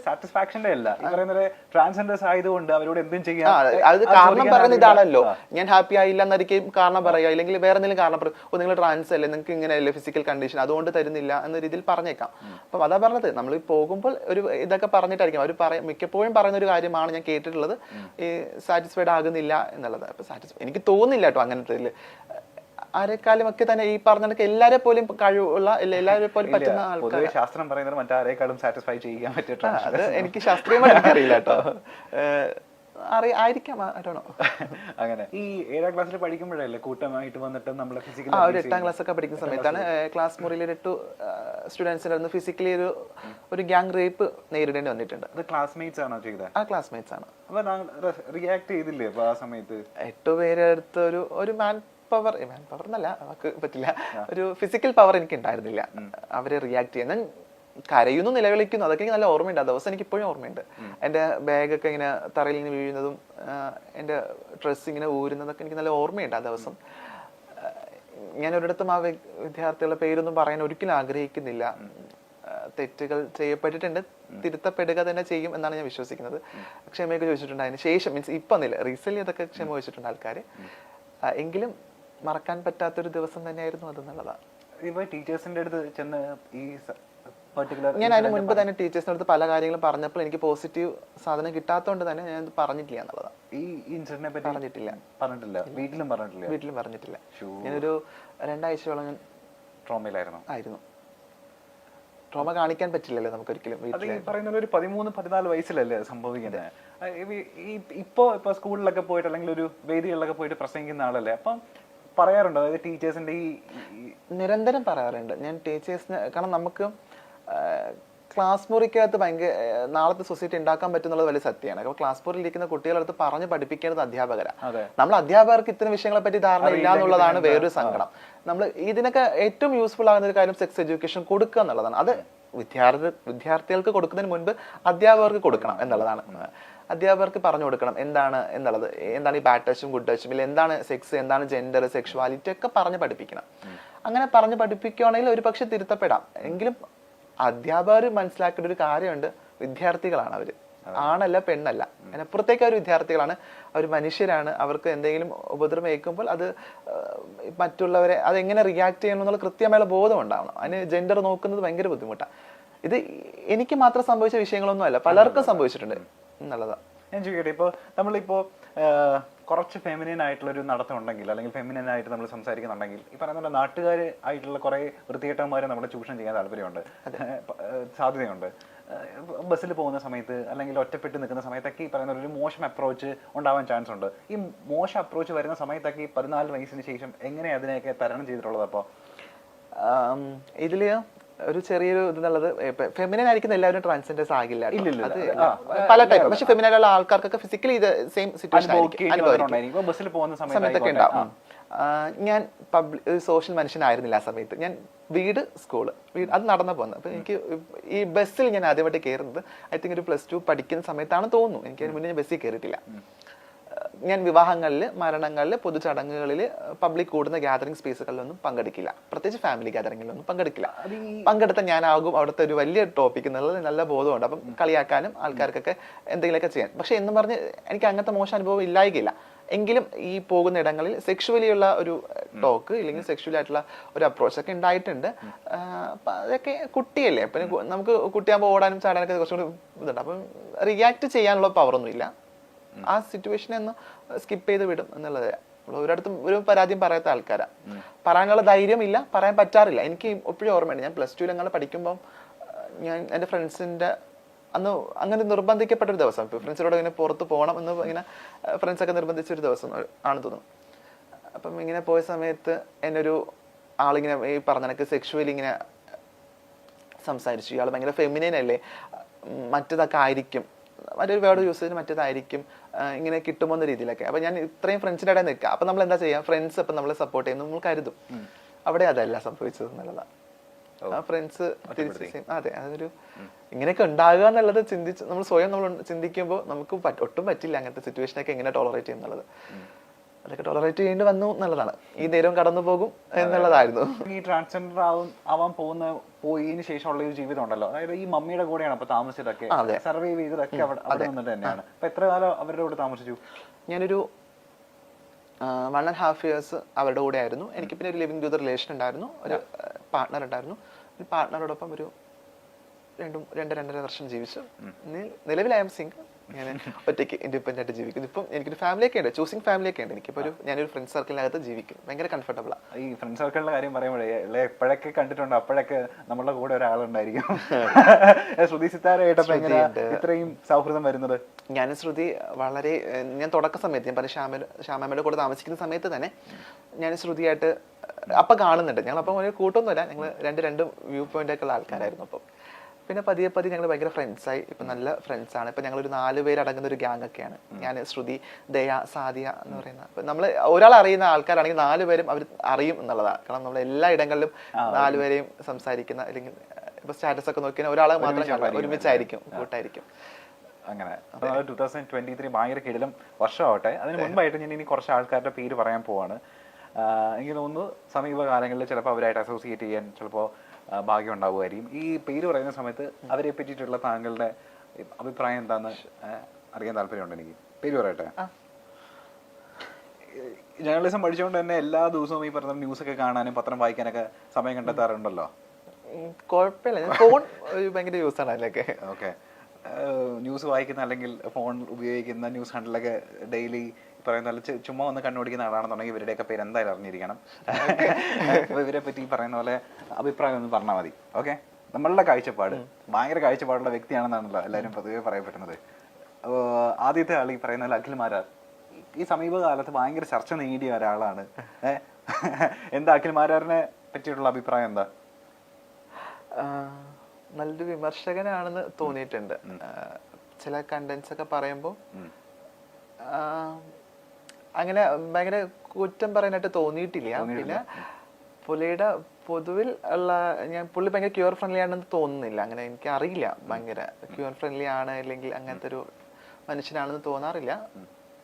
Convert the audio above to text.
സാറ്റിസ്ഫാക്ഷന്റെ അല്ല ഈ പറയുന്നത് ട്രാൻസ്ജെൻഡേഴ്സ് ആയതുകൊണ്ട് അവരോട് എന്തും ചെയ്യാം. അത് കാരണം പറയുന്ന ഇതാണല്ലോ, ഞാൻ ഹാപ്പി ആയില്ല എന്നായിരിക്കും കാരണം പറയുക, അല്ലെങ്കിൽ വേറെ എന്തെങ്കിലും കാരണം പറയും, ഓ നിങ്ങൾ ട്രാൻസ് അല്ലേ, നിങ്ങൾക്ക് ഇങ്ങനെയല്ലേ ഫിസിക്കൽ കണ്ടീഷൻ, അതുകൊണ്ട് തരുന്നില്ല എന്ന രീതിയിൽ പറഞ്ഞേക്കാം. അപ്പം അതാ പറഞ്ഞത്, നമ്മൾ പോകുമ്പോൾ ഒരു ഇതൊക്കെ പറഞ്ഞിട്ടായിരിക്കും അവർ മിക്കപ്പോഴും പറയുന്ന ഒരു കാര്യമാണ് ഞാൻ കേട്ടിട്ടുള്ളത്, ഈ സാറ്റിസ്ഫൈഡ് ആകുന്നില്ല എന്നുള്ളത്. അപ്പൊ എനിക്ക് തോന്നുന്നില്ല കേട്ടോ അങ്ങനത്തെ ആരെക്കാളും ഒക്കെ തന്നെ ഈ പറഞ്ഞ എല്ലാരെ പോലും കഴിവുള്ള എല്ലാവരെ പോലും പറ്റുന്ന ആൾക്കാർ. ശാസ്ത്രം പറയുന്നത് മറ്റാരെക്കാളും സാറ്റിസ്ഫൈ ചെയ്യാൻ പറ്റിയിട്ടുണ്ട്. അത് എനിക്ക് ശാസ്ത്രീയമായി എനിക്കറിയില്ല കേട്ടോ, ആയിരിക്കാം. അങ്ങനെ ഈ 7ാം ക്ലാസ്സിൽ പഠിക്കുമ്പോഴല്ലേ കൂട്ടമായിട്ട് വന്നിട്ട് നമ്മളെ ഫിസിക്കലി ഒരു 8ാം ക്ലാസ് ഒക്കെ പഠിക്കുന്ന സമയത്താണ് ക്ലാസ് മുറിയിൽ 8 സ്റ്റുഡൻസിനായിരുന്നു ഫിസിക്കലി ഒരു ഗ്യാങ് റേപ്പ് നേരിടേണ്ടി വന്നിട്ടുണ്ട്. അത് ക്ലാസ്മേറ്റ്സ് ആണോ ചെയ്തത്? ആ ക്ലാസ്മേറ്റ്സ് ആണ്. അപ്പൊ റിയാക്ട് ചെയ്തില്ലേ അപ്പൊ ആ സമയത്ത്? 8 പേരെ അടുത്ത് ഒരു മാൻ പവർ എന്നല്ല, നമുക്ക് പറ്റില്ല, ഒരു ഫിസിക്കൽ പവർ എനിക്ക് ഉണ്ടായിരുന്നില്ല അവരെ റിയാക്ട് ചെയ്യാൻ. കരയുന്നു, നിലവിളിക്കുന്നു, അതൊക്കെ എനിക്ക് നല്ല ഓർമ്മയുണ്ട്. ആ ദിവസം എനിക്ക് ഇപ്പോഴും ഓർമ്മയുണ്ട്. എൻ്റെ ബാഗൊക്കെ ഇങ്ങനെ തറയിൽ നിന്ന് വീഴുന്നതും എൻ്റെ ഡ്രസ്സ് ഇങ്ങനെ ഊരുന്നതൊക്കെ എനിക്ക് നല്ല ഓർമ്മയുണ്ട് ആ ദിവസം. ഞാൻ ഒരിടത്തും ആ വിദ്യാർത്ഥികളുടെ പേരൊന്നും പറയാൻ ഒരിക്കലും ആഗ്രഹിക്കുന്നില്ല. തെറ്റുകൾ ചെയ്യപ്പെട്ടിട്ടുണ്ട്, തിരുത്തപ്പെടുക തന്നെ ചെയ്യും എന്നാണ് ഞാൻ വിശ്വസിക്കുന്നത്. ക്ഷമയൊക്കെ ചോദിച്ചിട്ടുണ്ട് അതിന് ശേഷം, മീൻസ് ഇപ്പം ഒന്നില്ല, റീസെന്റ് അതൊക്കെ ക്ഷമ ചോദിച്ചിട്ടുണ്ട് ആൾക്കാർ. എങ്കിലും മറക്കാൻ പറ്റാത്തൊരു ദിവസം തന്നെയായിരുന്നു അതെന്നുള്ളതാണ്. ഇപ്പൊ ടീച്ചേഴ്സിന്റെ അടുത്ത് ചെന്ന് ഈ ഞാൻ അതിന് മുൻപ് തന്നെ ടീച്ചേഴ്സിന്റെ അടുത്ത് പല കാര്യങ്ങളും പറഞ്ഞപ്പോൾ എനിക്ക് പോസിറ്റീവ് സാധനം കിട്ടാത്തതുകൊണ്ട് തന്നെ ഞാൻ പറഞ്ഞിട്ടില്ല എന്നുള്ളതാണ്. ഈ ഇൻസിഡന്റിനെ പറ്റി പറഞ്ഞിട്ടില്ല. വീട്ടിലും പറഞ്ഞിട്ടില്ല. ഞാനൊരു 2 ആഴ്ചയോളം ഞാൻ ട്രോമയിലായിരുന്നു. ട്രോമ കാണിക്കാൻ പറ്റില്ലല്ലോ നമുക്ക് ഒരിക്കലും. പറയുന്നത് ഒരു 13-14 വയസ്സിലല്ലേ സംഭവിക്കുന്നത്. ഇപ്പൊ സ്കൂളിലൊക്കെ പോയിട്ട് അല്ലെങ്കിൽ ഒരു വേദികളിലൊക്കെ പോയിട്ട് പ്രസംഗിക്കുന്ന ആളല്ലേ, അപ്പം പറയാറുണ്ടോ അതായത് ടീച്ചേഴ്സിന്റെ ഈ? നിരന്തരം പറയാറുണ്ട് ഞാൻ ടീച്ചേഴ്സിന്. കാരണം നമുക്ക് ക്ലാസ് മുറിക്കകത്ത് ഭയങ്കര നാളത്തെ സൊസൈറ്റി ഉണ്ടാക്കാൻ പറ്റുന്നുള്ളത് വലിയ സത്യമാണ്. അപ്പോൾ ക്ലാസ് മുറിയിൽ ഇരിക്കുന്ന കുട്ടികളടുത്ത് പറഞ്ഞ് പഠിപ്പിക്കേണ്ടത് അധ്യാപകരാണ്. നമ്മൾ അധ്യാപകർക്ക് ഇത്തരം വിഷയങ്ങളെ പറ്റി ധാരണ ഇല്ല എന്നുള്ളതാണ് വേറൊരു സങ്കടം. നമ്മൾ ഇതിനൊക്കെ ഏറ്റവും യൂസ്ഫുൾ ആകുന്ന ഒരു കാര്യം സെക്സ് എഡ്യൂക്കേഷൻ കൊടുക്കുക എന്നുള്ളതാണ്. അത് വിദ്യാർത്ഥികൾക്ക് കൊടുക്കുന്നതിന് മുൻപ് അധ്യാപകർക്ക് കൊടുക്കണം എന്നുള്ളതാണ്. അധ്യാപകർക്ക് പറഞ്ഞു കൊടുക്കണം എന്താണ് എന്നുള്ളത്, എന്താണ് ഈ ബാഡ് ടച്ചും ഗുഡ് ടച്ചും, ഇല്ല എന്താണ് സെക്സ്, എന്താണ് ജെൻഡർ, സെക്ഷുവാലിറ്റി ഒക്കെ പറഞ്ഞ് പഠിപ്പിക്കണം. അങ്ങനെ പറഞ്ഞ് പഠിപ്പിക്കുകയാണെങ്കിൽ ഒരു പക്ഷെ തിരുത്തപ്പെടാം. എങ്കിലും അധ്യാപകർ മനസ്സിലാക്കേണ്ട ഒരു കാര്യമുണ്ട്, വിദ്യാർത്ഥികളാണ് അവര്, ആണല്ല പെണ്ണല്ല, അതിനപ്പുറത്തേക്ക് അവർ വിദ്യാർത്ഥികളാണ്, അവർ മനുഷ്യരാണ്. അവർക്ക് എന്തെങ്കിലും ഉപദ്രവം ഏൽക്കുമ്പോൾ അത് മറ്റുള്ളവരെ അതെങ്ങനെ റിയാക്ട് ചെയ്യണം എന്നുള്ള കൃത്യമായുള്ള ബോധം ഉണ്ടാവണം. അതിന് ജെൻഡർ നോക്കുന്നത് ഭയങ്കര ബുദ്ധിമുട്ടാണ്. ഇത് എനിക്ക് മാത്രം സംഭവിച്ച വിഷയങ്ങളൊന്നും അല്ല, പലർക്കും സംഭവിച്ചിട്ടുണ്ട് എന്നുള്ളതാണ്. ഞാൻ ചോദിക്കട്ടെ, ഇപ്പോൾ നമ്മളിപ്പോൾ കുറച്ച് ഫെമിനിൻ ആയിട്ടുള്ള ഒരു നടത്തം ഉണ്ടെങ്കിൽ, അല്ലെങ്കിൽ ഫെമിനിൻ ആയിട്ട് നമ്മൾ സംസാരിക്കുന്നുണ്ടെങ്കിൽ, ഈ പറയുന്ന നാട്ടുകാർ ആയിട്ടുള്ള കുറെ വൃത്തികെട്ടന്മാരെ നമ്മളെ ചൂഷണം ചെയ്യാൻ താല്പര്യമുണ്ട്, സാധ്യതയുണ്ട്. ബസ്സിൽ പോകുന്ന സമയത്ത് അല്ലെങ്കിൽ ഒറ്റപ്പെട്ട് നിൽക്കുന്ന സമയത്തൊക്കെ ഈ പറയുന്ന ഒരു മോശം അപ്രോച്ച് ഉണ്ടാവാൻ ചാൻസ് ഉണ്ട്. ഈ മോശം അപ്രോച്ച് വരുന്ന സമയത്തൊക്കെ ഈ 14 വയസ്സിന് ശേഷം എങ്ങനെ അതിനെയൊക്കെ തരണം ചെയ്തിട്ടുള്ളത്? അപ്പോൾ ഇതില് ഒരു ചെറിയൊരു ഇതെന്നുള്ളത്, ഫെമിനൻ ആയിരിക്കുന്ന എല്ലാവരും ട്രാൻസ്ജെൻഡേഴ്സ് ആകില്ല, പല ടൈപ്പ്. പക്ഷെ ഫെമിനുള്ള ആൾക്കാർക്കൊക്കെ ഫിസിക്കലി ഇത് സെയിം സിറ്റുവേഷൻ ബസ്സിൽ പോകുന്ന സമയത്തൊക്കെ ഉണ്ടാവും. ഞാൻ സോഷ്യൽ മനുഷ്യനായിരുന്നില്ല ആ സമയത്ത്. ഞാൻ വീട് അത് നടന്നു പോകുന്നത്. അപ്പൊ എനിക്ക് ഈ ബസ്സിൽ ഞാൻ ആദ്യമായിട്ട് കയറുന്നത് ഐ തിങ്ക് ഒരു +2 പഠിക്കുന്ന സമയത്താണ് തോന്നുന്നു. എനിക്ക് അതിന് മുന്നേ ഞാൻ ബസ്സിൽ കയറിയിട്ടില്ല. ഞാൻ വിവാഹങ്ങളിൽ, മരണങ്ങളിൽ, പൊതുചടങ്ങുകളിൽ, പബ്ലിക് കൂടുന്ന ഗ്യാതറിംഗ് സ്പേസുകളിലൊന്നും പങ്കെടുക്കില്ല. പ്രത്യേകിച്ച് ഫാമിലി ഗ്യാതറിംഗിലൊന്നും പങ്കെടുക്കില്ല. പങ്കെടുത്ത ഞാനാകും അവിടുത്തെ ഒരു വലിയ ടോപ്പിക് എന്നുള്ളത് നല്ല ബോധമുണ്ട്. അപ്പം കളിയാക്കാനും ആൾക്കാർക്കൊക്കെ എന്തെങ്കിലുമൊക്കെ ചെയ്യാൻ. പക്ഷെ എന്ന് പറഞ്ഞ് എനിക്ക് അങ്ങനത്തെ മോശം അനുഭവം ഇല്ലായില്ല. എങ്കിലും ഈ പോകുന്ന ഇടങ്ങളിൽ സെക്ഷുവലി ഉള്ള ഒരു ടോക്ക് ഇല്ലെങ്കിൽ സെക്ഷുവലി ആയിട്ടുള്ള ഒരു അപ്രോച്ച് ഒക്കെ ഉണ്ടായിട്ടുണ്ട്. അതൊക്കെ കുട്ടിയല്ലേ, അപ്പം നമുക്ക് കുട്ടിയാകുമ്പോൾ ഓടാനും ചാടാനൊക്കെ കുറച്ചുകൂടി ഇതുണ്ട്. അപ്പം റിയാക്ട് ചെയ്യാനുള്ള പവറൊന്നും ഇല്ല. ആ സിറ്റുവേഷനെ ഒന്ന് സ്കിപ്പ് ചെയ്ത് വിടും എന്നുള്ളത്. ഒരിടത്തും ഒരു പരാതിയും പറയാത്ത ആൾക്കാരാ. പറയാനുള്ള ധൈര്യം ഇല്ല, പറയാൻ പറ്റാറില്ല. എനിക്ക് എപ്പോഴും ഓർമ്മയുണ്ട്, ഞാൻ +2 ഞങ്ങൾ പഠിക്കുമ്പം ഞാൻ എൻ്റെ ഫ്രണ്ട്സിൻ്റെ അന്ന് അങ്ങനെ നിർബന്ധിക്കപ്പെട്ടൊരു ദിവസം, ഇപ്പം ഫ്രണ്ട്സിനോട് ഇങ്ങനെ പുറത്ത് പോകണം എന്ന് ഇങ്ങനെ ഫ്രണ്ട്സൊക്കെ നിർബന്ധിച്ചൊരു ദിവസം ആണ് തോന്നുന്നു. അപ്പം ഇങ്ങനെ പോയ സമയത്ത് എന്നൊരു ആളിങ്ങനെ ഈ പറഞ്ഞ കണക്ക് സെക്ഷുവലി ഇങ്ങനെ സംസാരിച്ചു. ഇയാൾ ഭയങ്കര ഫെമിനൈൻ അല്ലേ, മറ്റേതൊക്കെ ആയിരിക്കും, മറ്റൊരു വേർഡ് യൂസ് ചെയ്ത് മറ്റേതായിരിക്കും, ഇങ്ങനെ കിട്ടുമോ എന്ന രീതിയിലൊക്കെ. അപ്പൊ ഞാൻ ഇത്രയും ഫ്രണ്ട്സിൻ്റെ ഇടയിൽ നിൽക്കുക. അപ്പൊ നമ്മൾ എന്താ ചെയ്യുക, ഫ്രണ്ട്സ് അപ്പം നമ്മളെ സപ്പോർട്ട് ചെയ്യുന്നു നമ്മൾ കരുതും. അവിടെ അതല്ല സംഭവിച്ചത് എന്നുള്ളതാണ്. ആ ഫ്രണ്ട്സ് തിരിച്ച് അതെ, അതൊരു ഇങ്ങനെയൊക്കെ ഉണ്ടാകുക എന്നുള്ളത് നമ്മൾ സ്വയം നമ്മൾ ചിന്തിക്കുമ്പോൾ നമുക്ക് ഒട്ടും പറ്റില്ല അങ്ങനത്തെ സിറ്റുവേഷനൊക്കെ എങ്ങനെ ടോളറേറ്റ് ചെയ്യുന്നുള്ളത്. അതൊക്കെ ടോളറേറ്റ് ചെയ്യേണ്ടി വന്നു എന്നുള്ളതാണ്. ഈ നേരവും കടന്നു പോകും എന്നുള്ളതായിരുന്നു. ഈ ട്രാൻസ്ജെൻഡർ ആവാൻ പോയതിനു ശേഷമുള്ള ഒരു ജീവിതം ഉണ്ടല്ലോ, അതായത് ഈ മമ്മിയുടെ കൂടെയാണ് അപ്പൊ താമസിച്ചതൊക്കെ, സർവൈവ് ചെയ്തതൊക്കെ അവിടെ നിന്നിട്ട് തന്നെയാണ്. അപ്പൊ എത്ര കാലം അവരുടെ കൂടെ താമസിച്ചു? ഞാനൊരു 1.5 years അവരുടെ കൂടെ ആയിരുന്നു. എനിക്ക് പിന്നെ ഒരു ലിവിങ് ടു റിലേഷൻ ഉണ്ടായിരുന്നു, ഒരു പാർട്ട്ണർ ഉണ്ടായിരുന്നു. ഒരു പാർട്ട്ണറോടൊപ്പം ഒരു 2-2.5 വർഷം ജീവിച്ചു. നിലവിൽ ഐ എം സിംഗിൾ. ഞാൻ ഒറ്റയ്ക്ക് ഇൻഡിപെൻഡന്റ് ആയിട്ട് ജീവിക്കുന്നു. ഇപ്പം എനിക്കൊരു ഫാമിലിയൊക്കെ ഉണ്ട്, ചൂസിങ് ഫാമിലിയൊക്കെ ഉണ്ട്. എനിക്കിപ്പോൾ ഞാനൊരു ഫ്രണ്ട് സർക്കിളിനകത്ത് ജീവിക്കും, ഭയങ്കര കംഫർട്ടബിളാണ്. ഈ ഫ്രണ്ട് സർക്കിളിന്റെ കാര്യം പറയുമ്പോഴേ എപ്പോഴൊക്കെ കണ്ടിട്ടുണ്ട് അപ്പോഴൊക്കെ നമ്മളുടെ കൂടെ ഒരാളുണ്ടായിരിക്കും. ശ്രുതി സിത്താരയായിട്ടപ്പോ ഇത്രയും സൗഹൃദം വരുന്നത്? ഞാൻ ശ്രുതി വളരെ, ഞാൻ തുടക്ക സമയത്ത് ഞാൻ പറഞ്ഞ ശ്യാമയുടെ കൂടെ താമസിക്കുന്ന സമയത്ത് തന്നെ ഞാൻ ശ്രുതിയായിട്ട് അപ്പൊ കാണുന്നുണ്ട്. ഞങ്ങളപ്പം ഒരു കൂട്ടൊന്നുമില്ല, ഞങ്ങൾ രണ്ട് വ്യൂ പോയിന്റ് ഒക്കെ ഉള്ള ആൾക്കാരായിരുന്നു. അപ്പം പിന്നെ പതിയെ ഞങ്ങൾ ഭയങ്കര ഫ്രണ്ട്സായി. ഇപ്പൊ നല്ല ഫ്രണ്ട്സാണ്. ഇപ്പൊ ഞങ്ങളൊരു 4 പേര് അടങ്ങുന്ന ഒരു ഗ്യാങ് ഒക്കെയാണ്. ഞാൻ, ശ്രുതി, ദയ, സാദിയ എന്ന് പറയുന്ന. അപ്പൊ നമ്മൾ ഒരാൾ അറിയുന്ന ആൾക്കാരാണെങ്കിൽ 4 പേരും അവർ അറിയും എന്നുള്ളതാണ്. കാരണം നമ്മൾ എല്ലാ ഇടങ്ങളിലും 4 പേരെയും സംസാരിക്കുന്ന, അല്ലെങ്കിൽ ഇപ്പൊ സ്റ്റാറ്റസ് ഒക്കെ നോക്കിയാൽ ഒരാളെ മാത്രം ഒരുമിച്ചായിരിക്കും, കൂട്ടായിരിക്കും. അങ്ങനെ 2023 ഭയങ്കര കിടിലം വർഷമാവട്ടെ. അതിന് മുൻപായിട്ട് ഞാൻ ഇനി കുറച്ച് ആൾക്കാരുടെ പേര് പറയാൻ പോവാണ്. എനിക്ക് തോന്നുന്നു സമീപകാലങ്ങളിൽ ചിലപ്പോൾ അവരായിട്ട് അസോസിയേറ്റ് ചെയ്യാൻ ചിലപ്പോൾ ഭാഗ്യം ഉണ്ടാവുമായിരിക്കും. ഈ പേര് പറയുന്ന സമയത്ത് അവരെ പറ്റിയിട്ടുള്ള താങ്കളുടെ അഭിപ്രായം എന്താന്ന് അറിയാൻ താല്പര്യമുണ്ട് എനിക്ക്. പേര് പറയട്ടെ. ജേർണലിസം പഠിച്ചുകൊണ്ട് തന്നെ എല്ലാ ദിവസവും ഈ പറഞ്ഞ ന്യൂസ് ഒക്കെ കാണാനും പത്രം വായിക്കാനൊക്കെ സമയം കണ്ടെത്താറുണ്ടല്ലോ? കുഴപ്പമില്ല, ഞാൻ ഫോൺ ഭയങ്കര യൂസ് ആണ് അതിലൊക്കെ. ഓക്കെ. ന്യൂസ് വായിക്കുന്ന അല്ലെങ്കിൽ ഫോൺ ഉപയോഗിക്കുന്ന ന്യൂസ് ഹാൻഡിലൊക്കെ ഡെയിലി പറയുന്ന പോലെ ചുമ്മാ ഒന്ന് കണ്ടുപിടിക്കുന്ന ആളാണെന്നുണ്ടെങ്കിൽ ഇവരുടെയൊക്കെ പേര് എന്തായാലും അറിഞ്ഞിരിക്കണം. അപ്പോൾ ഇവരെ പറ്റി പറയുന്ന പോലെ അഭിപ്രായം ഒന്ന് പറഞ്ഞാൽ മതി. ഓക്കെ. നമ്മളുടെ കാഴ്ചപ്പാട് ഭയങ്കര കാഴ്ചപ്പാടുള്ള വ്യക്തിയാണെന്നാണല്ലോ എല്ലാവരും പൊതുവെ പറയപ്പെടുന്നത്. ആദ്യത്തെ ആൾ ഈ പറയുന്ന പോലെ അഖിൽ മാരാർ ഈ സമീപകാലത്ത് ഭയങ്കര ചർച്ച നേടിയ ഒരാളാണ്. എന്താ അഖിൽ മാരാറിനെ പറ്റിയിട്ടുള്ള അഭിപ്രായം എന്താ? നല്ലൊരു വിമർശകനാണെന്ന് തോന്നിയിട്ടുണ്ട്. ചില കണ്ടന്റ്സ് ഒക്കെ പറയുമ്പോൾ അങ്ങനെ ഭയങ്കര കുറ്റം പറയാനായിട്ട് തോന്നിയിട്ടില്ല. പിന്നെ പുള്ളിയുടെ പൊതുവിൽ ഉള്ള, പുള്ളി ഭയങ്കര ക്യൂർ ഫ്രണ്ട്ലി ആണെന്ന് തോന്നുന്നില്ല. അങ്ങനെ എനിക്ക് അറിയില്ല ഭയങ്കര ക്യൂർ ഫ്രണ്ട്ലി ആണ് അല്ലെങ്കിൽ അങ്ങനത്തെ ഒരു മനുഷ്യനാണെന്ന് തോന്നാറില്ല.